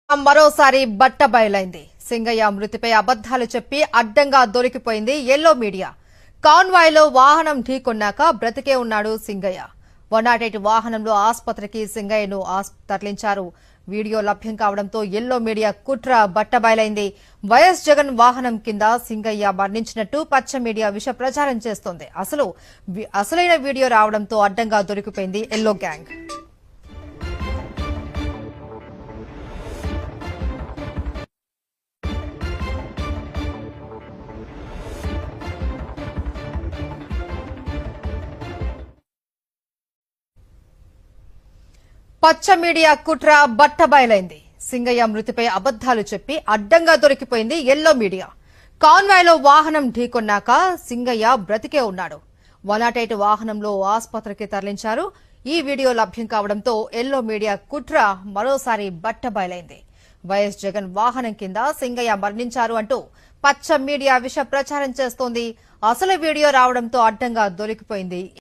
మరోసారి బట్ట బయలైంది. సింగయ్య మృతిపై అబద్దాలు చెప్పి అడ్డంగా దొరికిపోయింది ఎల్లో మీడియా. కాన్వాయ్లో వాహనం ఢీకొన్నాక బ్రతికే ఉన్నాడు సింగయ్య. 108 వాహనంలో ఆసుపత్రికి సింగయ్యను తరలించారు. వీడియో లభ్యం కావడంతో ఎల్లో మీడియా కుట్ర బట్టబయలైంది. వైఎస్ జగన్ వాహనం కింద సింగయ్య మరణించినట్టు పచ్చ మీడియా విష ప్రచారం చేస్తోంది. అసలైన వీడియో రావడంతో అడ్డంగా దొరికిపోయింది ఎల్లో గ్యాంగ్. పచ్చ మీడియా కుట్ర బట్టబయలైంది. సింగయ్య మృతిపై అబద్దాలు చెప్పి అడ్డంగా దొరికిపోయింది ఎల్లో మీడియా. కాన్వాయ్లో వాహనం ఢీకొన్నాక సింగయ్య బ్రతికే ఉన్నాడు. 108 వాహనంలో ఆసుపత్రికి తరలించారు. ఈ వీడియో లభ్యం కావడంతో ఎల్లో మీడియా కుట్ర మరోసారి బట్టబయలైంది. వైఎస్ జగన్ వాహనం కింద సింగయ్య మరణించారు అంటూ పచ్చ మీడియా విష ప్రచారం చేస్తోంది. అసలు వీడియో రావడంతో అడ్డంగా దొరికిపోయింది